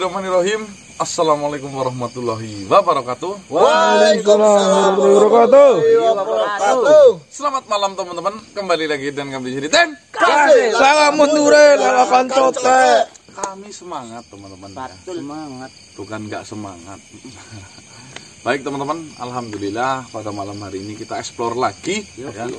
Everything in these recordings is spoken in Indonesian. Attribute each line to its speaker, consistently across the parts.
Speaker 1: Bismillahirrahmanirrahim. Assalamualaikum warahmatullahi wabarakatuh.
Speaker 2: Waalaikumsalam warahmatullahi wabarakatuh.
Speaker 1: Selamat malam teman-teman. Kembali lagi dan kami jadi Ten.
Speaker 2: Salam mundure lalakan cote.
Speaker 1: Kami semangat teman-teman.
Speaker 3: Semangat.
Speaker 1: Bukan nggak semangat. Baik teman-teman, alhamdulillah pada malam hari ini kita explore lagi ya.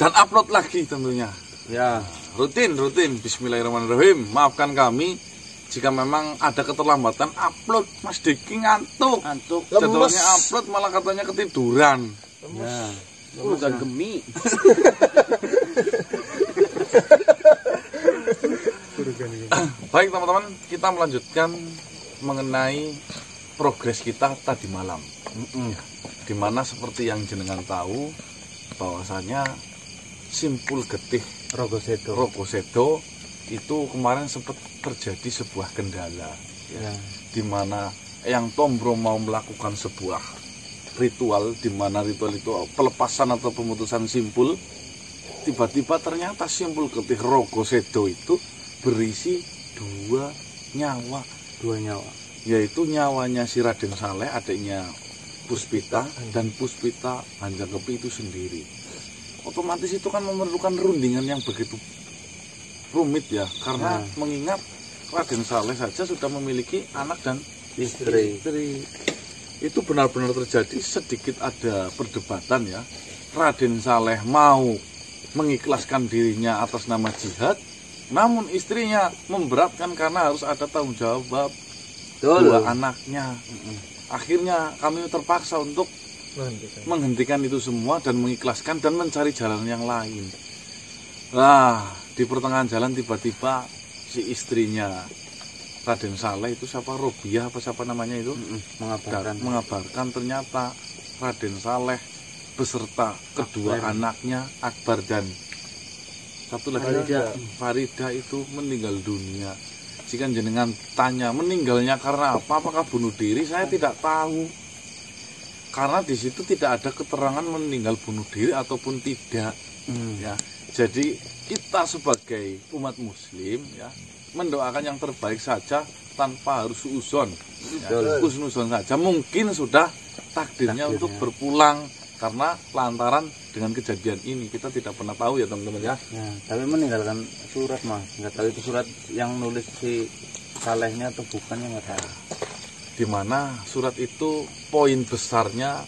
Speaker 1: Dan upload lagi tentunya. Ya, rutin. Bismillahirrahmanirrahim. Maafkan kami jika memang ada keterlambatan upload. Mas Diki ngantuk. Jadwalnya upload malah katanya ketiduran.
Speaker 3: Ya. Udah gemi.
Speaker 1: Baik teman-teman, kita melanjutkan mengenai progres kita tadi malam. Dimana seperti yang jenengan tahu bahwasanya simpul getih Rogosedo itu kemarin sempat terjadi sebuah kendala ya. Dimana yang Tombro mau melakukan sebuah ritual, dimana ritual itu pelepasan atau pemutusan simpul. Tiba-tiba ternyata simpul getih Rogosedo itu berisi dua nyawa, yaitu nyawanya si Raden Saleh, adiknya Puspita, dan Puspita Hanjangkepi itu sendiri. Otomatis itu kan memerlukan rundingan yang begitu rumit ya, karena mengingat Raden Saleh saja sudah memiliki anak dan istri. Itu benar-benar terjadi sedikit ada perdebatan ya. Raden Saleh mau mengikhlaskan dirinya atas nama jihad, namun istrinya memberatkan karena harus ada tanggung jawab dua anaknya. Akhirnya kami terpaksa untuk menghentikan itu semua dan mengikhlaskan dan mencari jalan yang lain. Nah, di pertengahan jalan tiba-tiba si istrinya Raden Saleh itu siapa, Robiah apa siapa namanya itu, mengabarkan ternyata Raden Saleh beserta kedua anaknya Akbar dan satu lagi Farida itu meninggal dunia. Jika jenengan tanya meninggalnya karena apa, apakah bunuh diri, saya tidak tahu. Karena di situ tidak ada keterangan meninggal bunuh diri ataupun tidak. Ya, jadi kita sebagai umat Muslim ya mendoakan yang terbaik saja tanpa harus suuzon. Ya, husnuzon saja. Mungkin sudah takdirnya untuk berpulang karena lantaran dengan kejadian ini kita tidak pernah tahu ya teman-teman ya.
Speaker 3: Tapi meninggalkan surat mas, nggak tahu itu surat yang nulis si Salehnya atau bukan, yang nggak tahu.
Speaker 1: Dimana surat itu poin besarnya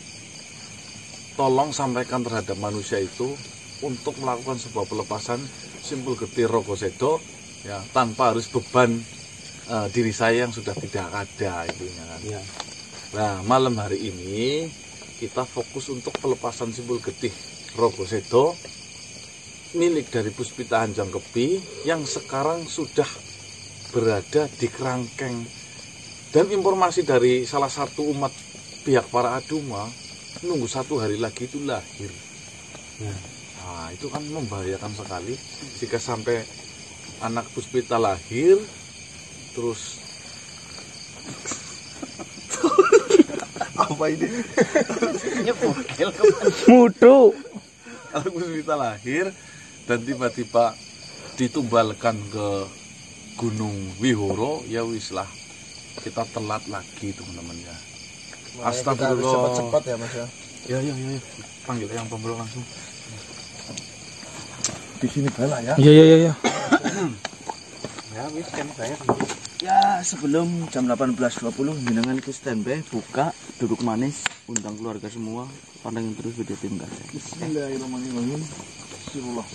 Speaker 1: tolong sampaikan terhadap manusia itu untuk melakukan sebuah pelepasan simpul getih Rogosedo ya, tanpa harus beban diri saya yang sudah tidak ada itunya kan. Ya. Nah, malam hari ini kita fokus untuk pelepasan simpul getih Rogosedo milik dari Puspita Hanjangkepi yang sekarang sudah berada di kerangkeng. Dan informasi dari salah satu umat pihak para Aduma nunggu 1 hari lagi itu lahir. Nah, itu kan membahayakan sekali jika sampai anak Puspita lahir terus apa ini?
Speaker 2: Mutu.
Speaker 1: Anak Puspita lahir dan tiba-tiba ditumbalkan ke Gunung Wihoro, ya wis lah. Kita telat lagi teman-teman ya. Astagfirullah.
Speaker 2: Cepat ya mas ya.
Speaker 1: Ya. Panggil yang pembawa langsung. Di sini bala ya.
Speaker 2: Iya.
Speaker 3: Ya wis kan saya. Ya sebelum jam 18.20 jenengan ke standby, buka, duduk manis, undang keluarga semua, pandangin terus video tim guys.
Speaker 1: Bismillahirrahmanirrahim. Bismillah.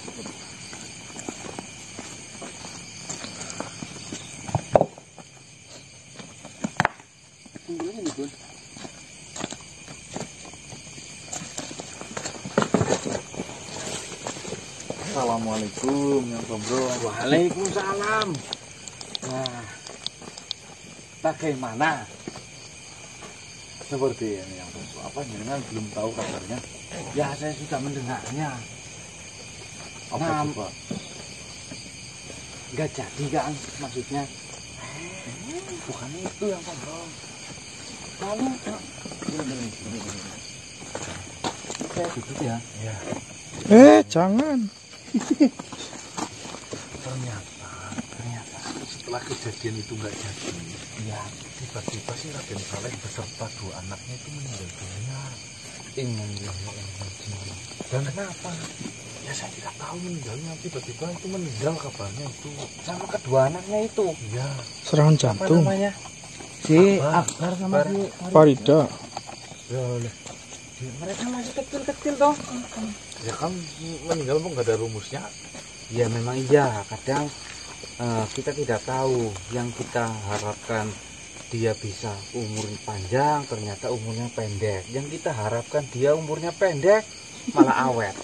Speaker 1: Assalamualaikum yang Tombro.
Speaker 3: Waalaikumsalam. Nah, bagaimana?
Speaker 1: Seperti ini yang Tombro. Apa jenengan belum tahu kabarnya?
Speaker 3: Ya saya sudah mendengarnya.
Speaker 1: Apa coba?
Speaker 3: Nggak jadi kan maksudnya? Bukan itu yang Tombro. Lalu, saya duduk ya.
Speaker 1: Ya.
Speaker 2: Jangan.
Speaker 1: Ternyata setelah kejadian itu nggak jadi,
Speaker 3: Iya.
Speaker 1: tiba-tiba si Raden Saleh beserta 2 anaknya itu meninggal dunia. Dan kenapa? Ya saya tidak tahu meninggalnya, tiba-tiba itu meninggal kabarnya itu.
Speaker 3: Sama kedua anaknya itu.
Speaker 1: Iya.
Speaker 2: Serangan
Speaker 3: Apa
Speaker 2: jantung.
Speaker 3: namanya? Si
Speaker 1: Akbar.
Speaker 3: Akbar sama si
Speaker 2: Farida.
Speaker 1: Ya,
Speaker 3: Mereka masih kecil-kecil toh.
Speaker 1: ya kan meninggal pun nggak ada rumusnya.
Speaker 3: Ya memang iya, kadang kita tidak tahu. Yang kita harapkan dia bisa umur panjang, ternyata umurnya pendek. Yang kita harapkan dia umurnya pendek, malah awet.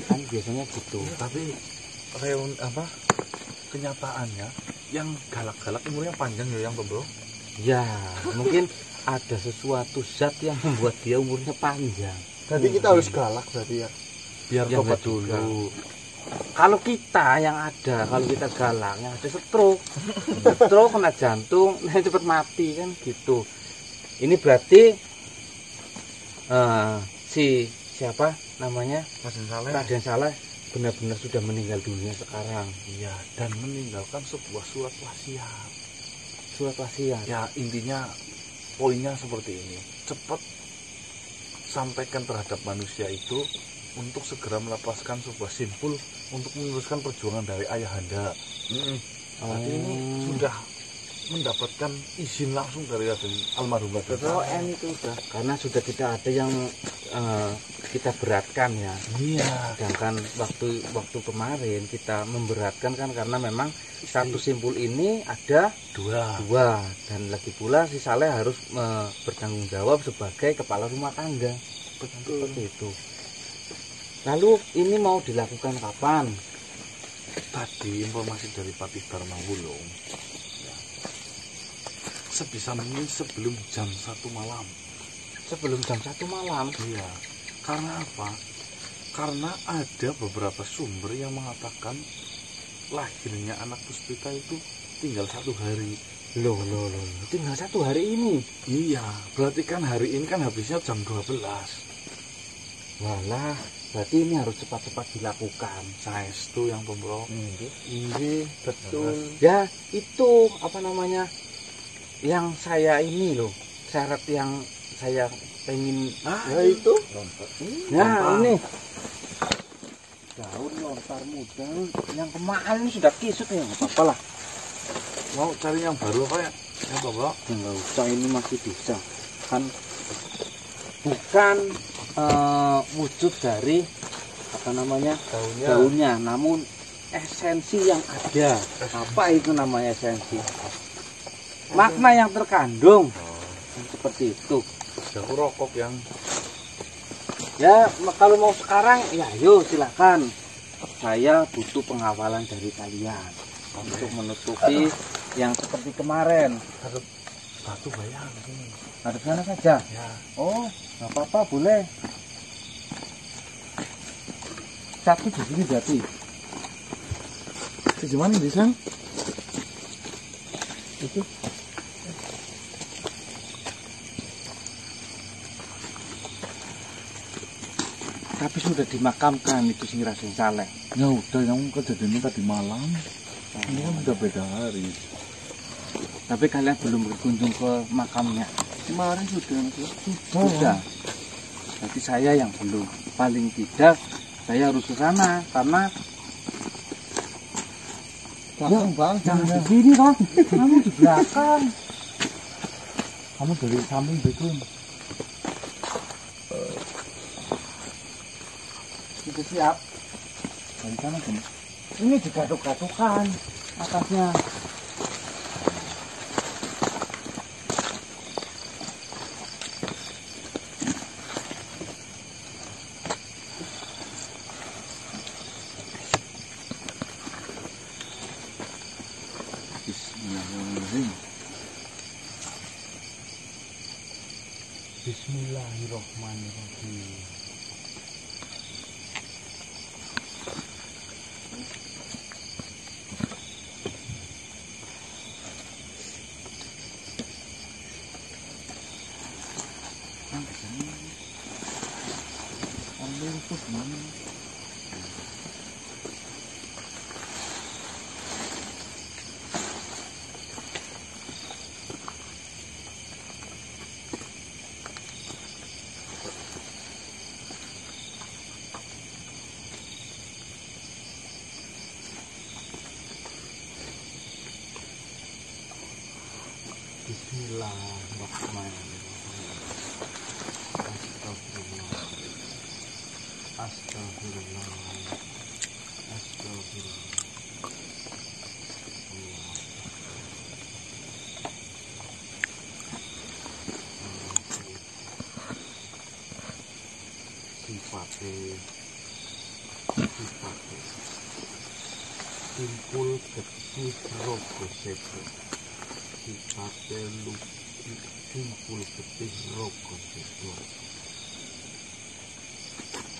Speaker 3: Kan biasanya gitu.
Speaker 1: Tapi kenyataannya yang galak-galak umurnya panjang ya, yang bro.
Speaker 3: Ya, mungkin ada sesuatu zat yang membuat dia umurnya panjang.
Speaker 4: Berarti kita harus galak berarti ya.
Speaker 1: Biar
Speaker 3: Ya,
Speaker 1: tobat
Speaker 3: nggak juga.
Speaker 1: dulu.
Speaker 3: Kalau kita yang ada, kalau kita galak, yang ada stroke, kena jantung, cepet mati kan gitu. Ini berarti siapa namanya
Speaker 1: Raden Saleh.
Speaker 3: Raden Saleh benar-benar sudah meninggal dunia sekarang.
Speaker 1: Iya, dan meninggalkan sebuah surat wasiat.
Speaker 3: Surat wasiat.
Speaker 1: Ya intinya poinnya seperti ini, cepat sampaikan terhadap manusia itu untuk segera melepaskan sebuah simpul untuk meneruskan perjuangan dari ayahanda. Berarti ini sudah mendapatkan izin langsung dari Raden almarhum Raden Saleh.
Speaker 3: itu sudah, karena sudah tidak ada yang kita beratkan ya.
Speaker 1: Iya.
Speaker 3: Sedangkan waktu kemarin kita memberatkan kan karena memang satu simpul ini ada dua, dan lagi pula si Saleh harus bertanggung jawab sebagai kepala rumah tangga.
Speaker 1: Betul.
Speaker 3: Seperti itu. Lalu ini mau dilakukan kapan?
Speaker 1: Tadi informasi dari Patih Dharma Wulung, ya, sebisa mungkin sebelum jam 1 malam.
Speaker 3: Sebelum jam 1 malam.
Speaker 1: Iya. Karena apa? Karena ada beberapa sumber yang mengatakan lahirnya anak Puspita itu tinggal 1 hari.
Speaker 3: Loh, tinggal 1 hari ini.
Speaker 1: Iya, berarti kan hari ini kan habisnya jam 12.
Speaker 3: Walah, berarti ini harus cepat-cepat dilakukan.
Speaker 1: Saestu yang pembro.
Speaker 3: Iya, betul. Ya, itu apa namanya? Yang saya ini loh, syarat yang saya pengen.
Speaker 4: Ya itu.
Speaker 3: Nah, ini daun lontar muda yang kemarin sudah kisut ya, nggak apa-apa lah.
Speaker 1: Mau cari yang baru apa ya? Ya, Bro.
Speaker 3: Ya, nggak usah, ini masih bisa. Kan bukan wujud dari apa namanya daunnya, namun esensi yang ada. Apa itu namanya esensi? Makna yang terkandung. Seperti itu.
Speaker 1: Aku rokok yang
Speaker 3: Ya, kalau mau sekarang ya ayo silakan. Saya butuh pengawalan dari kalian untuk menutupi yang seperti kemarin.
Speaker 1: batu bayang ini.
Speaker 3: Ada sana saja.
Speaker 1: Ya.
Speaker 3: Oh, nggak apa-apa, boleh. Satu di sini berarti.
Speaker 2: Di mana di sana?
Speaker 3: Itu. Tapi sudah dimakamkan itu si Raden Saleh.
Speaker 2: Ya udah, yang kejadiannya tadi malam. Ini kan udah beda hari.
Speaker 3: Tapi kalian belum berkunjung ke makamnya.
Speaker 2: Kemarin sudah.
Speaker 3: Sudah. Berarti saya yang belum. Paling tidak saya harus ke sana karena
Speaker 2: Belakang bang,
Speaker 3: jangan di sini toh. Kamu di belakang. Kamu dari samping betul. Sudah siap. Dari sana kan. Ini digatuk-gatukan atasnya.
Speaker 2: Bismillahirrahmanirrahim.
Speaker 3: Bismillahirrahmanirrahim. Bismillahirrahmanirrahim. Astagfirullah. Astagfirullah. Astagfirullah. Sifate simpul getih rogo sedo. Sifate simpul getih rogo sedo.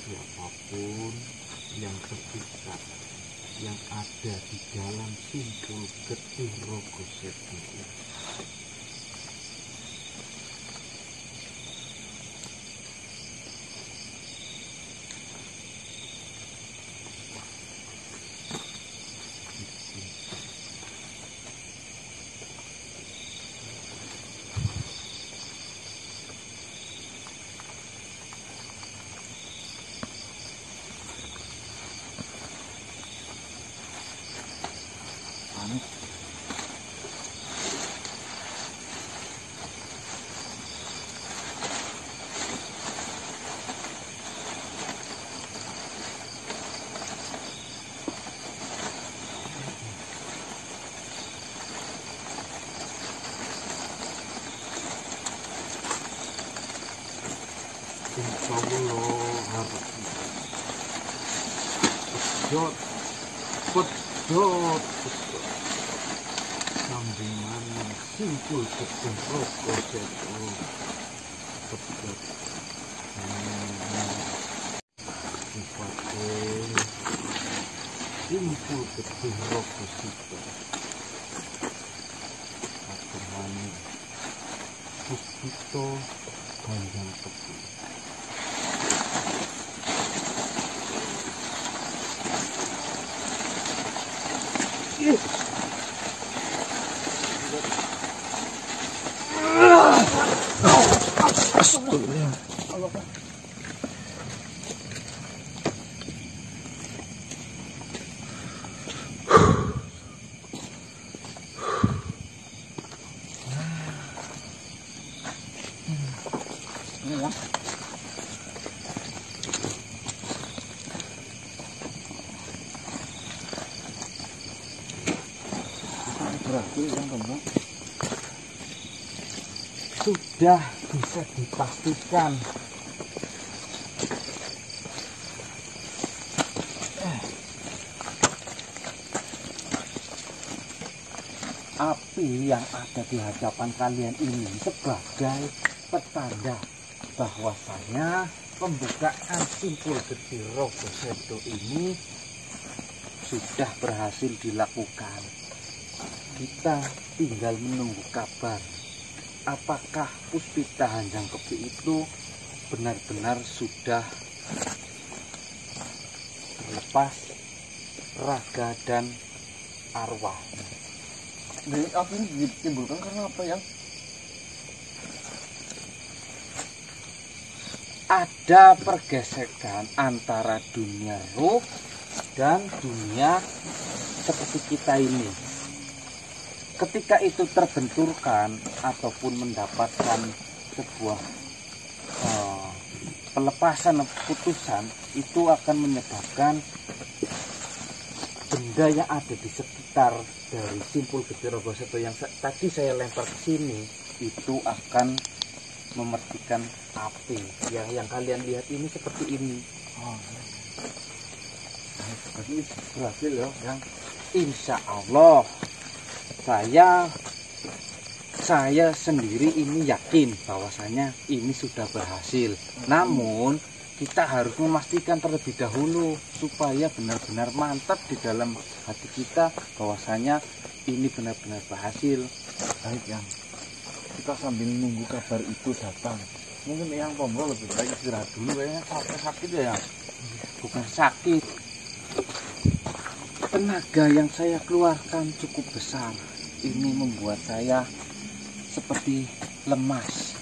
Speaker 3: Siapapun yang terpisah yang ada di dalam simpul getih rogo sedo pedot sambungan simpul getih rogo sedo pedot sifate simpul getih rogo sedo aturane Puspito Ganjang Tebu. Sudah bisa dipastikan api yang ada di hadapan kalian ini sebagai petanda bahwasanya pembukaan simpul getih rogo sedo ini sudah berhasil dilakukan. Kita tinggal menunggu kabar apakah Puspita Ganjang Tebu itu benar-benar sudah terlepas raga dan arwah.
Speaker 2: Jadi api ini ditimbulkan karena apa yang?
Speaker 3: Ada pergesekan antara dunia ruh dan dunia seperti kita ini. Ketika itu terbenturkan ataupun mendapatkan sebuah pelepasan putusan, itu akan menyebabkan benda yang ada di sekitar dari simpul getih rogo sedo yang tadi saya lempar ke sini itu akan mematikan api. Yang kalian lihat ini seperti ini. Jadi berhasil ya, yang insya Allah saya sendiri ini yakin bahwasanya ini sudah berhasil. Namun kita harus memastikan terlebih dahulu supaya benar-benar mantap di dalam hati kita bahwasanya ini benar-benar berhasil.
Speaker 2: Baik yang kita sambil nunggu kabar itu datang. Mungkin yang Pombro lebih baik istirahat dulu, kayaknya sakit ya.
Speaker 3: Bukan sakit, tenaga yang saya keluarkan cukup besar. Ini membuat saya seperti lemas.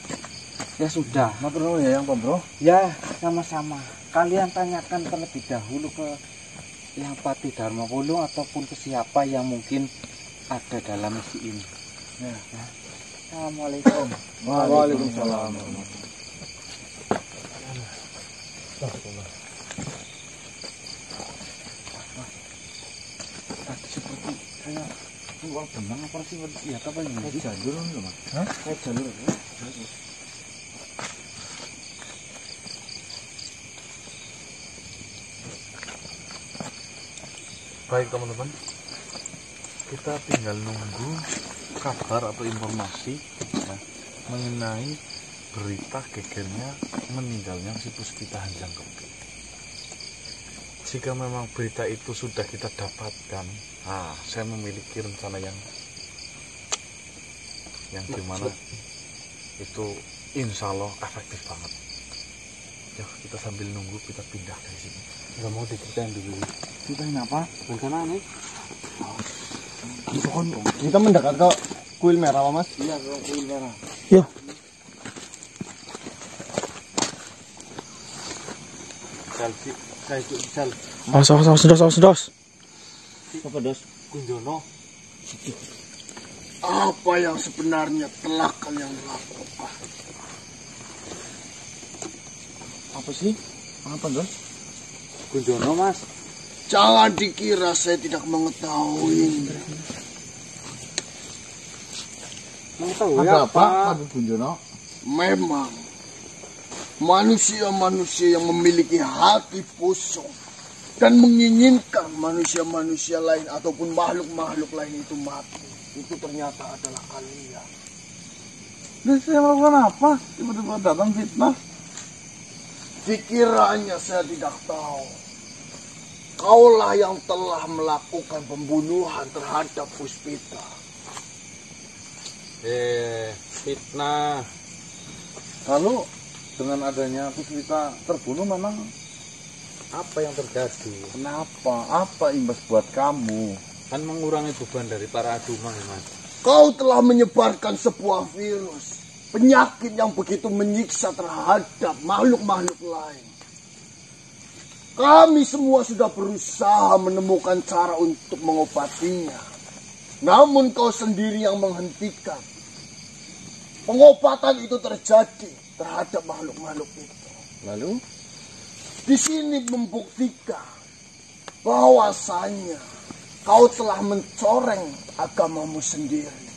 Speaker 3: Ya sudah,
Speaker 2: matur ya yang Pombro.
Speaker 3: Ya sama-sama. Kalian tanyakan terlebih dahulu ke yang Pati Dharma Wulung ataupun ke siapa yang mungkin ada dalam misi ini.
Speaker 2: Ya.
Speaker 3: Assalamualaikum.
Speaker 4: Waalaikumsalam.
Speaker 3: Tadi seperti kayak keluar benang apa sih? Iya, apa ini?
Speaker 4: Kayak jalur loh, Mas.
Speaker 3: Hah?
Speaker 4: Kayak jalur.
Speaker 1: Baik teman-teman, kita tinggal nunggu kabar atau informasi ya, mengenai berita gegernya meninggalnya si Puspita Hanjang Kempit. Jika memang berita itu sudah kita dapatkan, saya memiliki rencana yang dimana itu insya Allah efektif banget. Ya, kita sambil nunggu, kita pindah dari sini.
Speaker 3: Nggak mau diceritain dulu.
Speaker 4: Ceritain apa?
Speaker 3: Rencana nih?
Speaker 4: Kita mendekat ke kuil merah, Mas.
Speaker 3: Iya, ke kuil merah.
Speaker 4: Yuk.
Speaker 3: Saya ikut sel.
Speaker 4: Awas.
Speaker 3: Apa dos? Kunjono.
Speaker 4: Apa yang sebenarnya telah kalian lakukan? Apa sih? Apa, Dos?
Speaker 3: Kunjono, Mas.
Speaker 4: Jangan dikira saya tidak mengetahui.
Speaker 3: Mau tahu
Speaker 4: Ada
Speaker 3: ya
Speaker 4: apa, Pak Gunjono? Memang manusia-manusia yang memiliki hati busuk dan menginginkan manusia-manusia lain ataupun makhluk-makhluk lain itu mati, itu ternyata adalah kalian. Dan saya melakukan apa? Tiba-tiba datang fitnah. Dikiranya saya tidak tahu. Kaulah yang telah melakukan pembunuhan terhadap Puspita.
Speaker 3: Fitnah.
Speaker 2: Lalu dengan adanya Puspita terbunuh memang
Speaker 3: Apa yang terjadi?
Speaker 2: kenapa? Apa imbas buat kamu?
Speaker 3: Kan mengurangi beban dari para aduman, Mas.
Speaker 4: Kau telah menyebarkan sebuah virus, penyakit yang begitu menyiksa terhadap makhluk-makhluk lain. Kami semua sudah berusaha menemukan cara untuk mengobatinya. Namun kau sendiri yang menghentikan. Pengobatan itu terjadi terhadap makhluk-makhluk itu.
Speaker 2: Lalu
Speaker 4: Di sini membuktikan bahwasanya kau telah mencoreng agamamu sendiri.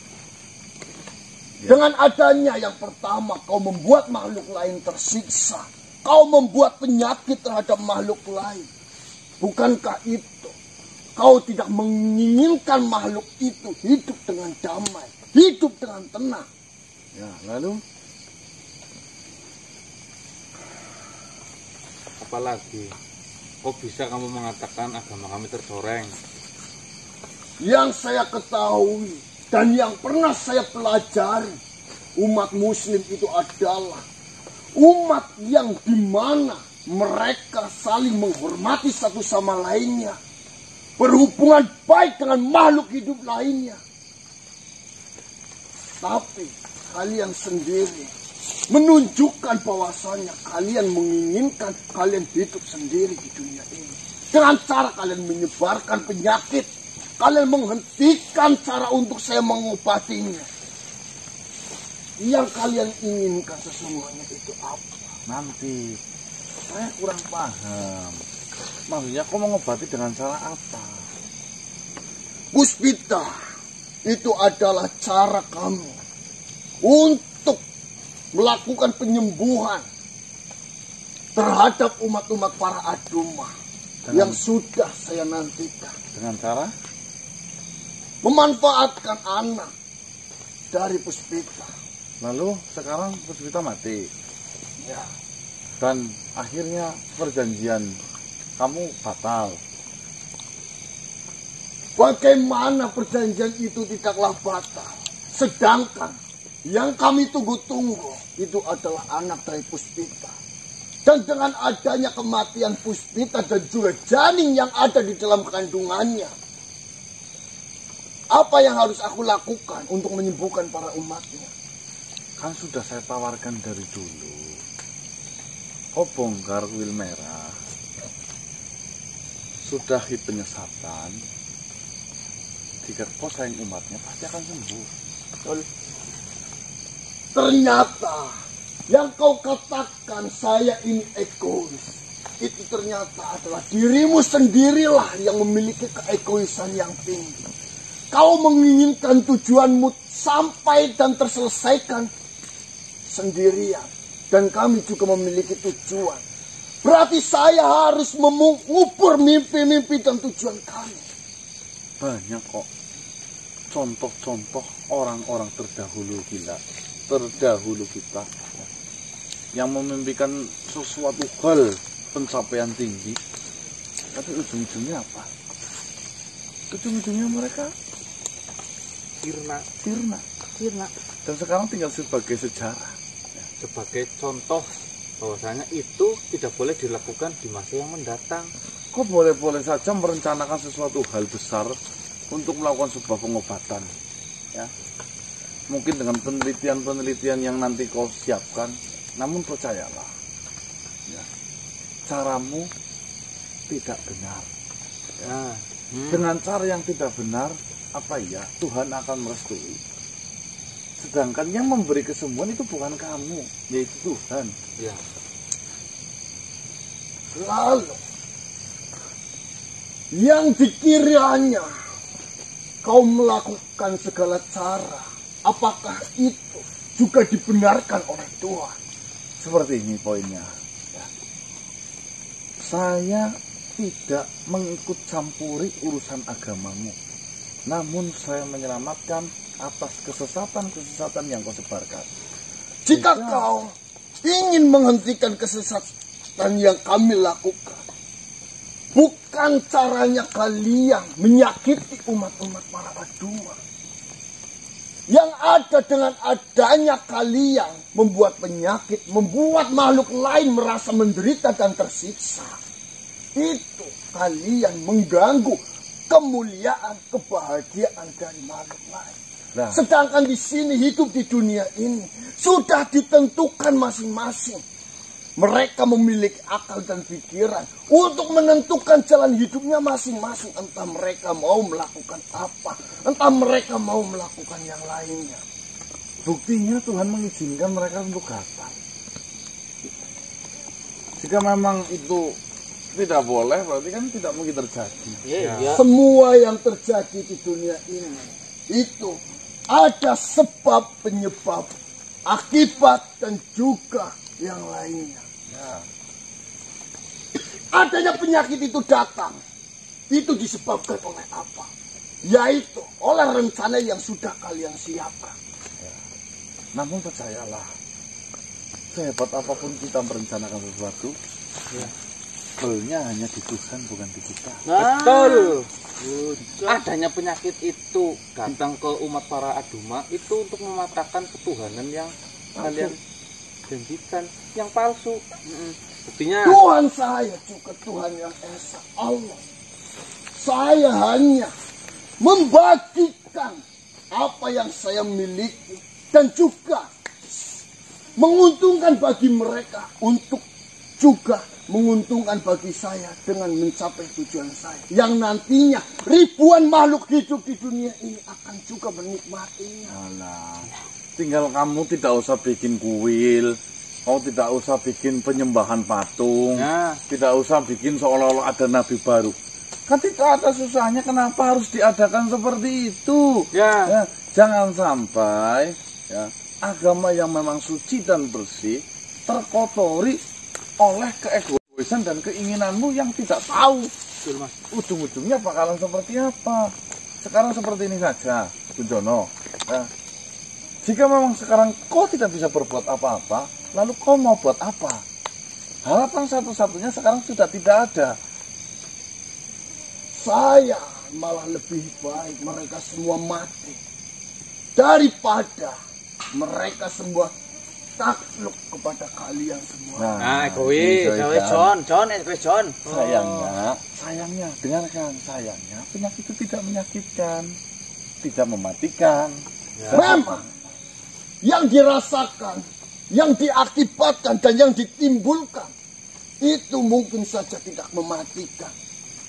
Speaker 4: Dengan adanya yang pertama, kau membuat makhluk lain tersiksa. Kau membuat penyakit terhadap makhluk lain. Bukankah itu? Kau tidak menginginkan makhluk itu hidup dengan damai, hidup dengan tenang.
Speaker 2: ya, lalu
Speaker 3: Apalagi, kok bisa kamu mengatakan agama kami tercoreng?
Speaker 4: Yang saya ketahui dan yang pernah saya pelajari, umat muslim itu adalah umat yang dimana mereka saling menghormati satu sama lainnya, berhubungan baik dengan makhluk hidup lainnya. Tapi kalian sendiri menunjukkan bahwasanya kalian menginginkan kalian hidup sendiri di dunia ini. Dengan cara kalian menyebarkan penyakit, kalian menghentikan cara untuk saya mengobatinya. Yang kalian inginkan sesungguhnya itu apa?
Speaker 2: nanti saya kurang paham. Maksudnya kau mengobati dengan cara apa?
Speaker 4: Puspita, itu adalah cara kamu untuk melakukan penyembuhan terhadap umat-umat para aduma yang sudah saya nantikan.
Speaker 2: Dengan cara
Speaker 4: Memanfaatkan anak dari Puspita.
Speaker 2: lalu sekarang Puspita mati
Speaker 4: Ya,
Speaker 2: dan akhirnya perjanjian kamu batal.
Speaker 4: bagaimana perjanjian itu tidaklah batal, sedangkan yang kami tunggu-tunggu itu adalah anak dari Puspita. Dan dengan adanya kematian Puspita dan juga janin yang ada di dalam kandungannya, apa yang harus aku lakukan untuk menyembuhkan para umatnya?
Speaker 2: Kan sudah saya tawarkan dari dulu. Kau bongkar kuil merah, sudahi penyesatan. Jika kau sayang umatnya pasti akan sembuh.
Speaker 4: Ternyata yang kau katakan saya ini egois, itu ternyata adalah dirimu sendirilah yang memiliki keegoisan yang tinggi. Kau menginginkan tujuanmu sampai dan terselesaikan sendirian. Dan kami juga memiliki tujuan. Berarti saya harus mengubur mimpi-mimpi dan tujuan kami.
Speaker 2: Banyak kok contoh-contoh orang-orang terdahulu kita yang memimpikan sesuatu hal pencapaian tinggi, tapi ujung-ujungnya apa? Ujung-ujungnya mereka sirna. Dan sekarang tinggal sebagai sejarah,
Speaker 3: sebagai contoh bahwasanya itu tidak boleh dilakukan di masa yang mendatang.
Speaker 2: kok boleh-boleh saja merencanakan sesuatu hal besar untuk melakukan sebuah pengobatan, ya. Mungkin dengan penelitian-penelitian yang nanti kau siapkan, namun percayalah, ya, caramu tidak benar. Ya. Dengan cara yang tidak benar, apa ya, Tuhan akan merestui. Sedangkan yang memberi kesembuhan itu bukan kamu, yaitu Tuhan.
Speaker 3: Ya.
Speaker 4: Lalu yang dikiranya kau melakukan segala cara, apakah itu juga dibenarkan oleh Tuhan?
Speaker 2: Seperti ini poinnya, ya. Saya tidak mengikut campuri urusan agamamu, namun saya menyelamatkan atas kesesatan-kesesatan yang kau sebarkan.
Speaker 4: Jika kau ingin menghentikan kesesatan yang kami lakukan, bukan caranya kalian menyakiti umat-umat para Aduma. Yang ada dengan adanya kalian membuat penyakit, membuat makhluk lain merasa menderita dan tersiksa. Itu kalian mengganggu kemuliaan, kebahagiaan dari makhluk lain.
Speaker 2: Nah,
Speaker 4: Sedangkan di sini hidup di dunia ini sudah ditentukan masing-masing. Mereka memiliki akal dan pikiran untuk menentukan jalan hidupnya masing-masing. Entah mereka mau melakukan apa, entah mereka mau melakukan yang lainnya.
Speaker 2: buktinya Tuhan mengizinkan mereka untuk gatal. Jika memang itu tidak boleh, berarti kan tidak mungkin terjadi.
Speaker 3: Ya.
Speaker 4: Semua yang terjadi di dunia ini itu ada sebab, penyebab, akibat, dan juga yang lainnya.
Speaker 2: Ya.
Speaker 4: Adanya penyakit itu datang, itu disebabkan oleh apa? Yaitu oleh rencana yang sudah kalian siapkan.
Speaker 2: Namun percayalah, sehebat apapun kita merencanakan sesuatu,
Speaker 3: Ya.
Speaker 2: belnya hanya di Tuhan, bukan di kita.
Speaker 3: Betul. Adanya penyakit itu datang ke umat para Aduma itu untuk mematahkan ketuhanan yang kalian janjikan, yang palsu. Buktinya
Speaker 4: Tuhan saya juga Tuhan yang Esa, Allah. Saya hanya membagikan apa yang saya miliki dan juga menguntungkan bagi mereka untuk juga menguntungkan bagi saya dengan mencapai tujuan saya. Yang nantinya ribuan makhluk hidup di dunia ini akan juga menikmatinya.
Speaker 2: Alah, tinggal kamu tidak usah bikin kuil, kau tidak usah bikin penyembahan patung,
Speaker 3: Ya.
Speaker 2: tidak usah bikin seolah-olah ada nabi baru. Kan tidak ada susahnya, kenapa harus diadakan seperti itu?
Speaker 3: Ya.
Speaker 2: Ya, jangan sampai ya, agama yang memang suci dan bersih terkotori oleh keegoisan dan keinginanmu yang tidak tahu
Speaker 3: betul, Mas.
Speaker 2: ujung-ujungnya bakalan seperti apa. Sekarang seperti ini saja, Kunjono. Ya. Jika memang sekarang kau tidak bisa berbuat apa-apa, lalu kau mau buat apa? Harapan satu-satunya sekarang sudah tidak ada.
Speaker 4: Saya malah lebih baik mereka semua mati daripada mereka semua takluk kepada kalian semua.
Speaker 3: Nah,
Speaker 2: ini,
Speaker 3: John.
Speaker 2: Sayangnya, dengarkan, sayangnya penyakit itu tidak menyakitkan, tidak mematikan.
Speaker 4: Memang yang dirasakan, yang diakibatkan dan yang ditimbulkan itu mungkin saja tidak mematikan.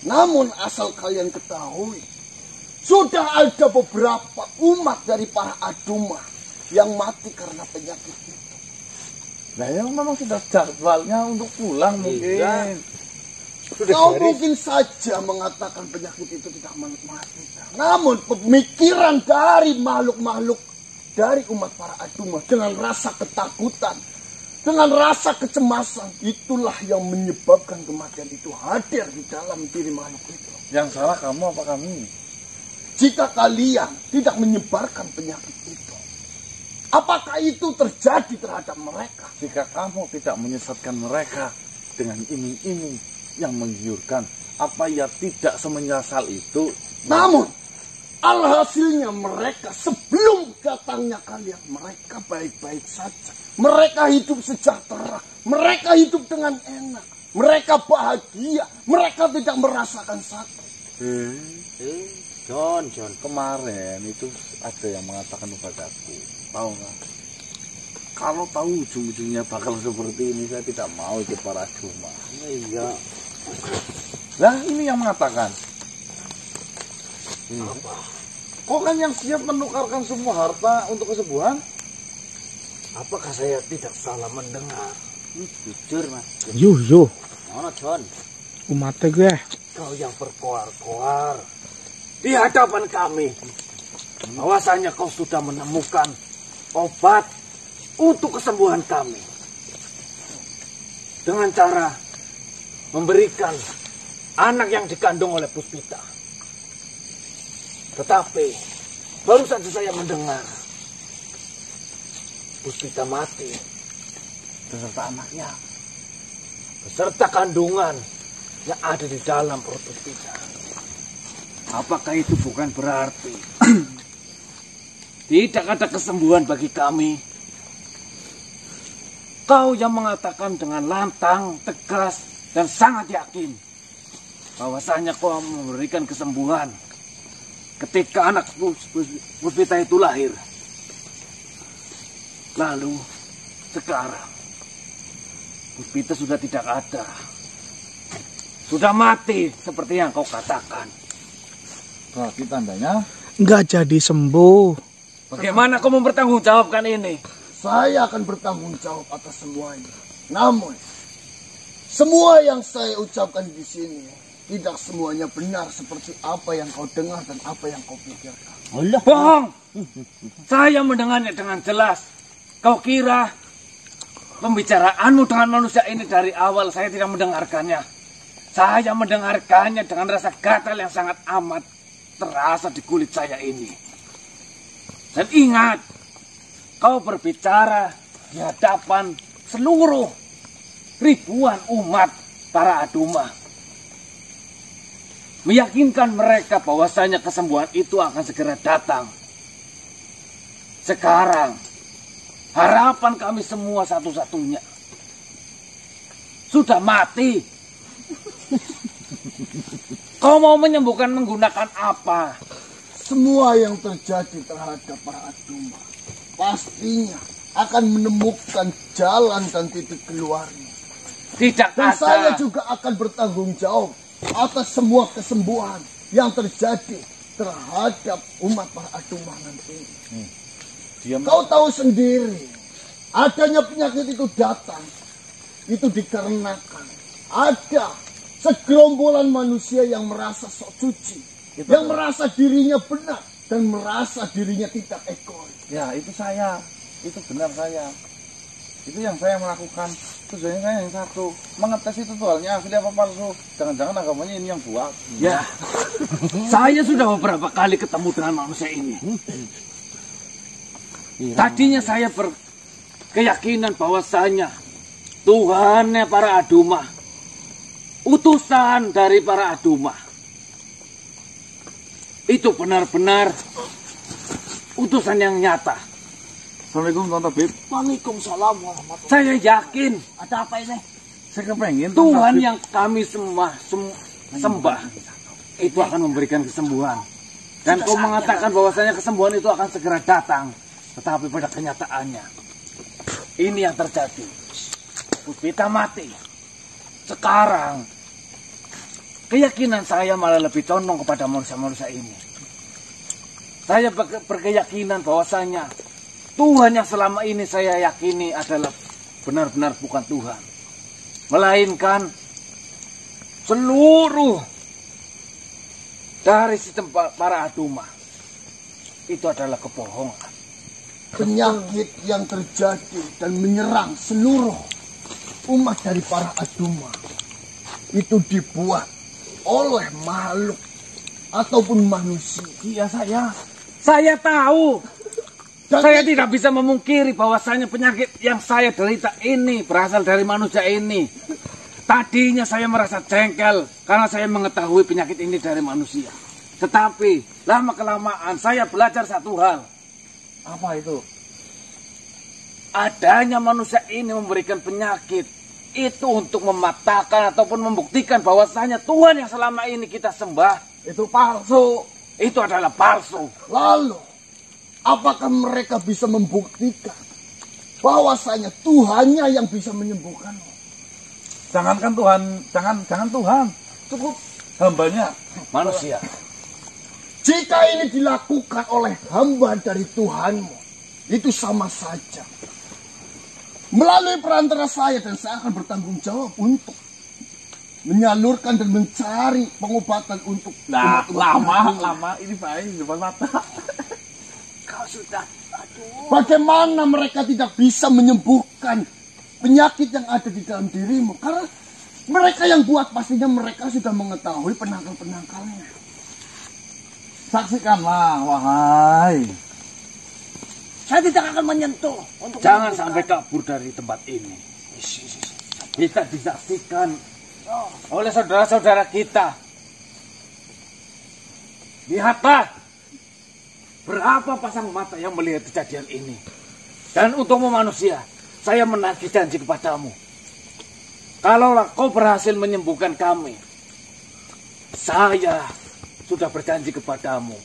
Speaker 4: Namun asal kalian ketahui, sudah ada beberapa umat dari para Aduma yang mati karena penyakit itu.
Speaker 2: Nah, ya memang sudah jadwalnya untuk pulang mungkin.
Speaker 4: Kau mungkin saja mengatakan penyakit itu tidak mati. Namun pemikiran dari makhluk-makhluk dari umat para Aduma dengan rasa ketakutan, dengan rasa kecemasan, itulah yang menyebabkan kematian itu hadir di dalam diri makhluk itu.
Speaker 2: Yang salah kamu apa kami?
Speaker 4: Jika kalian tidak menyebarkan penyakit itu, apakah itu terjadi terhadap mereka?
Speaker 2: Jika kamu tidak menyesatkan mereka dengan iming-iming yang menggiurkan, apa ya tidak semenyasal itu?
Speaker 4: Namun, alhasilnya mereka sebelum datangnya kalian, mereka baik-baik saja. Mereka hidup sejahtera, mereka hidup dengan enak, mereka bahagia, mereka tidak merasakan sakit.
Speaker 3: John,
Speaker 2: Kemarin itu ada yang mengatakan kepadaku, tahu nggak? Kalau tahu ujung-ujungnya bakal seperti ini, saya tidak mau ikut para Aduma.
Speaker 3: iya.
Speaker 2: Lah ini yang mengatakan. Kok kan yang siap menukarkan semua harta untuk kesembuhan?
Speaker 3: Apakah saya tidak salah mendengar? Jujur, Mas.
Speaker 5: Yo,
Speaker 3: Mana, John?
Speaker 5: umatnya gue.
Speaker 3: Kau yang berkoar-koar di hadapan kami, bahwasanya kau sudah menemukan obat untuk kesembuhan kami dengan cara memberikan anak yang dikandung oleh Puspita. Tetapi baru saja saya mendengar Puspita mati beserta anaknya, beserta kandungan yang ada di dalam perut Puspita. Apakah itu bukan berarti tidak ada kesembuhan bagi kami? Kau yang mengatakan dengan lantang, tegas, dan sangat yakin bahwasanya kau memberikan kesembuhan ketika anak Puspita itu lahir. Lalu sekarang Puspita sudah tidak ada, sudah mati seperti yang kau katakan.
Speaker 2: Berarti tandanya
Speaker 5: Nggak jadi sembuh.
Speaker 3: Bagaimana kau mempertanggungjawabkan ini?
Speaker 4: Saya akan bertanggung jawab atas semuanya. Namun, semua yang saya ucapkan di sini tidak semuanya benar seperti apa yang kau dengar dan apa yang kau pikirkan.
Speaker 3: Bohong! Saya mendengarnya dengan jelas. Kau kira pembicaraanmu dengan manusia ini dari awal saya tidak mendengarkannya. Saya mendengarkannya dengan rasa gatal yang sangat amat terasa di kulit saya ini. Dan ingat, kau berbicara di hadapan seluruh ribuan umat para Aduma, meyakinkan mereka bahwasanya kesembuhan itu akan segera datang. Sekarang harapan kami semua satu-satunya sudah mati. Kau mau menyembuhkan menggunakan apa?
Speaker 4: Semua yang terjadi terhadap para Aduma pastinya akan menemukan jalan dan titik keluarnya.
Speaker 3: Tidak
Speaker 4: Dan
Speaker 3: ada.
Speaker 4: saya juga akan bertanggung jawab atas semua kesembuhan yang terjadi terhadap umat para Aduma nanti. Kau tahu sendiri, adanya penyakit itu datang, itu dikarenakan ada segerombolan manusia yang merasa sok suci, yang merasa dirinya benar dan merasa dirinya tidak egois.
Speaker 2: ya itu saya, itu benar saya. Itu yang saya melakukan. Tujuannya saya yang satu, mengetes itu soalnya asli apa palsu. Jangan-jangan agamanya ini yang buat.
Speaker 3: Ya, saya sudah beberapa kali ketemu dengan manusia ini. Tadinya saya berkeyakinan bahwasanya Tuhannya para Aduma, utusan dari para Aduma, itu benar-benar utusan yang nyata.
Speaker 2: Assalamualaikum Tuan Tabib.
Speaker 4: Waalaikumsalam warahmatullahi.
Speaker 3: Saya yakin
Speaker 4: Ada apa ini?
Speaker 2: Saya kepengen
Speaker 3: Tuhan yang kami sembah itu akan memberikan kesembuhan. Dan kau mengatakan bahwasanya kesembuhan itu akan segera datang. Tetapi pada kenyataannya ini yang terjadi. Puspita mati. Sekarang keyakinan saya malah lebih condong kepada manusia-manusia ini. Saya berkeyakinan bahwasanya Tuhan yang selama ini saya yakini adalah benar-benar bukan Tuhan, melainkan seluruh dari sistem para Aduma itu adalah kebohongan.
Speaker 4: Penyakit yang terjadi dan menyerang seluruh umat dari para Aduma itu dibuat oleh makhluk ataupun manusia.
Speaker 3: Iya, saya tahu.
Speaker 4: Dan
Speaker 3: Saya tidak bisa memungkiri bahwasanya penyakit yang saya derita ini berasal dari manusia ini. Tadinya saya merasa jengkel karena saya mengetahui penyakit ini dari manusia. Tetapi lama-kelamaan saya belajar satu hal.
Speaker 2: Apa itu?
Speaker 3: Adanya manusia ini memberikan penyakit itu untuk mematahkan ataupun membuktikan bahwasanya Tuhan yang selama ini kita sembah
Speaker 4: itu palsu.
Speaker 3: itu adalah palsu.
Speaker 4: Lalu, apakah mereka bisa membuktikan bahwasanya Tuhannya yang bisa menyembuhkanmu?
Speaker 2: Jangankan Tuhan, jangan Tuhan, cukup hambanya.
Speaker 3: Manusia.
Speaker 4: Jika ini dilakukan oleh hamba dari Tuhanmu, itu sama saja. Melalui perantara saya, dan saya akan bertanggung jawab untuk menyalurkan dan mencari pengobatan untuk
Speaker 2: Nah,
Speaker 4: umat-umat
Speaker 2: lama ini baik di depan mata.
Speaker 3: Kau sudah, aduh.
Speaker 4: Bagaimana mereka tidak bisa menyembuhkan penyakit yang ada di dalam dirimu? Karena mereka yang buat pastinya mereka sudah mengetahui penangkal-penangkalnya.
Speaker 2: Saksikanlah, wahai.
Speaker 3: Saya tidak akan menyentuh. Jangan sampai kabur dari tempat ini. Bisa disaksikan oleh saudara-saudara kita. Lihatlah berapa pasang mata yang melihat kejadian ini. Dan untukmu manusia, saya menagih janji kepadamu. Kalaulah kau berhasil menyembuhkan kami, saya sudah berjanji kepadamu.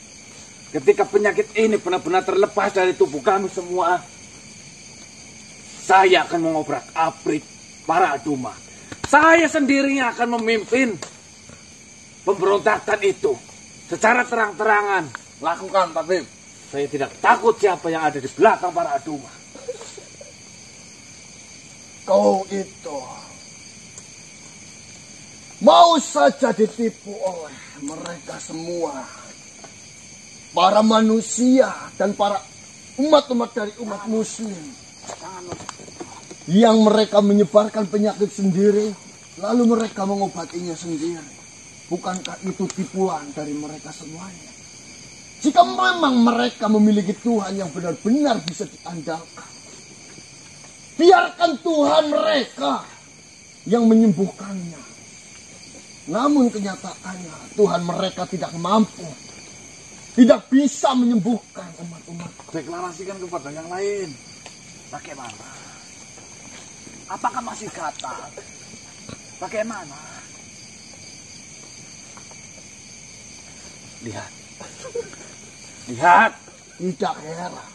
Speaker 3: Ketika penyakit ini benar-benar terlepas dari tubuh kami semua, saya akan mengobrak-abrik para Aduma. Saya sendirinya akan memimpin pemberontakan itu secara terang-terangan.
Speaker 2: Lakukan, tabib.
Speaker 3: Saya tidak takut siapa yang ada di belakang para Aduma.
Speaker 4: Kau itu mau saja ditipu oleh mereka semua. Para manusia dan para umat-umat dari umat muslim. Yang mereka menyebarkan penyakit sendiri, lalu mereka mengobatinya sendiri. Bukankah itu tipuan dari mereka semuanya? Jika memang mereka memiliki Tuhan yang benar-benar bisa diandalkan, biarkan Tuhan mereka yang menyembuhkannya. Namun kenyataannya Tuhan mereka tidak mampu, tidak bisa menyembuhkan umat-umat.
Speaker 2: Deklarasikan kepada yang lain.
Speaker 3: Bagaimana? Apakah masih gatal? Bagaimana? Lihat. Lihat.
Speaker 4: Tidak heran.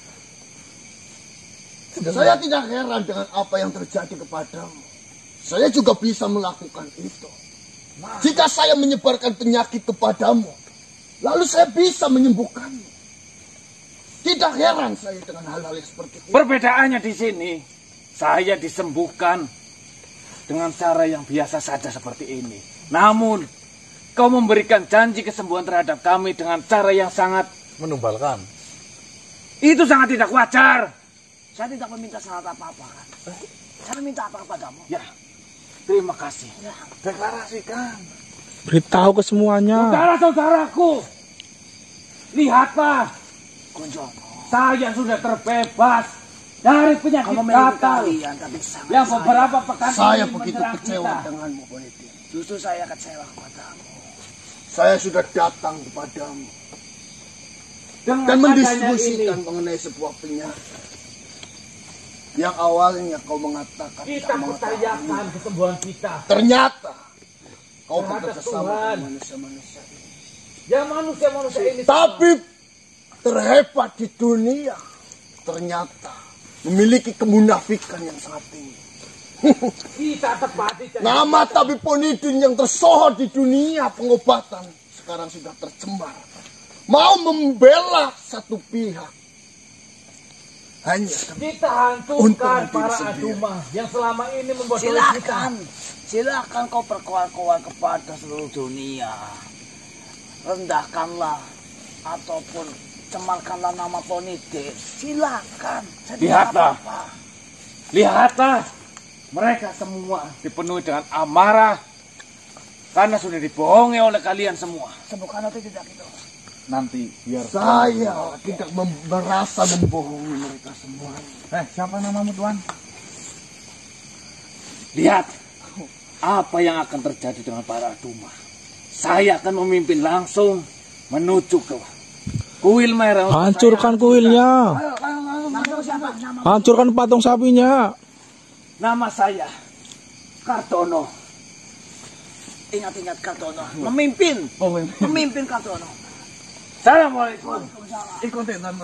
Speaker 4: Saya tidak heran dengan apa yang terjadi kepadamu. Saya juga bisa melakukan itu. Jika saya menyebarkan penyakit kepadamu, lalu saya bisa menyembuhkanmu. Tidak heran saya dengan hal-hal yang seperti itu.
Speaker 3: Perbedaannya di sini, saya disembuhkan dengan cara yang biasa saja seperti ini. Namun, kau memberikan janji kesembuhan terhadap kami dengan cara yang sangat
Speaker 2: Menumbalkan.
Speaker 3: itu sangat tidak wajar. Saya tidak meminta syarat apa-apa kan. Saya minta apa kepadamu? Ya, terima kasih. Ya.
Speaker 2: Deklarasikan.
Speaker 5: Beritahu ke semuanya.
Speaker 3: Saudara-saudaraku, lihatlah. Kunjung. Saya sudah terbebas dari penyakit gatal yang beberapa pekan
Speaker 4: Saya
Speaker 3: ini
Speaker 4: begitu
Speaker 3: menyerang
Speaker 4: kecewa
Speaker 3: kita.
Speaker 4: denganmu, Bonedin.
Speaker 3: Justru saya kecewa kepadamu.
Speaker 4: Saya sudah datang kepadamu
Speaker 3: Dengan
Speaker 4: dan
Speaker 3: adanya
Speaker 4: mendiskusikan
Speaker 3: ini,
Speaker 4: mengenai sebuah penyakit yang awalnya kau mengatakan
Speaker 3: kita
Speaker 4: tidak mengetahui.
Speaker 3: percayakan kesembuhan kita.
Speaker 4: Ternyata kau
Speaker 3: Terhadap
Speaker 4: bekerja sama
Speaker 3: Tuhan.
Speaker 4: dengan manusia-manusia ini.
Speaker 3: Yang manusia-manusia ini
Speaker 4: Tabib terhebat di dunia ternyata memiliki kemunafikan yang sangat tinggi.
Speaker 3: kita tepati janji.
Speaker 4: Nama Tabib Bonedin yang tersohor di dunia pengobatan sekarang sudah tercemar. Mau membela satu pihak. hanya
Speaker 3: Kita
Speaker 4: Untuk
Speaker 3: hancurkan
Speaker 4: diri
Speaker 3: para
Speaker 4: sendiri.
Speaker 3: Aduma yang selama ini membuat
Speaker 6: Silakan kau perkoar-koar kepada seluruh dunia. Rendahkanlah ataupun cemarkanlah nama Ponide. Silakan. Saya tidak
Speaker 3: Lihatlah.
Speaker 6: apa-apa.
Speaker 3: Lihatlah, mereka semua dipenuhi dengan amarah karena sudah dibohongi oleh kalian semua.
Speaker 6: Sembuhkan atau tidak itu.
Speaker 2: Nanti biar
Speaker 4: saya tidak merasa membohongi mereka semua.
Speaker 2: siapa namamu Tuan?
Speaker 3: Lihat apa yang akan terjadi dengan para Aduma. Saya akan memimpin langsung menuju ke kuil merah.
Speaker 5: Hancurkan kuilnya.
Speaker 6: Nama siapa? Nama
Speaker 5: Hancurkan patung sapinya.
Speaker 3: Nama saya Kartono.
Speaker 6: ingat-ingat Kartono. Memimpin Kartono.
Speaker 3: Assalamualaikum.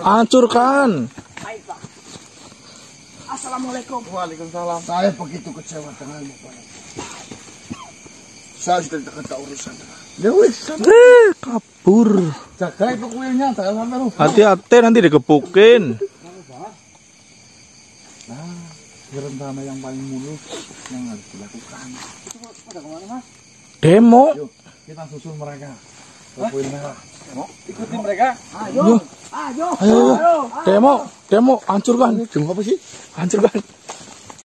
Speaker 5: Hancurkan.
Speaker 6: Baik, Pak. Assalamualaikum.
Speaker 4: Waalaikumsalam. Saya begitu kecewa denganmu, Pak. Saya sudah tidak ada urusan. Ya wis,
Speaker 5: Kabur.
Speaker 2: Jaga itu kuilnya, jangan sampai lupa.
Speaker 5: Hati-hati nanti digebukin.
Speaker 2: Nah, rencana yang paling mulus yang harus dilakukan.
Speaker 5: Demo.
Speaker 2: Yuk, kita susul mereka ke kuil merah.
Speaker 3: Ikuti mereka.
Speaker 6: Ayo.
Speaker 5: Ayo. Demo. Hancurkan. Demo apa sih? Hancurkan.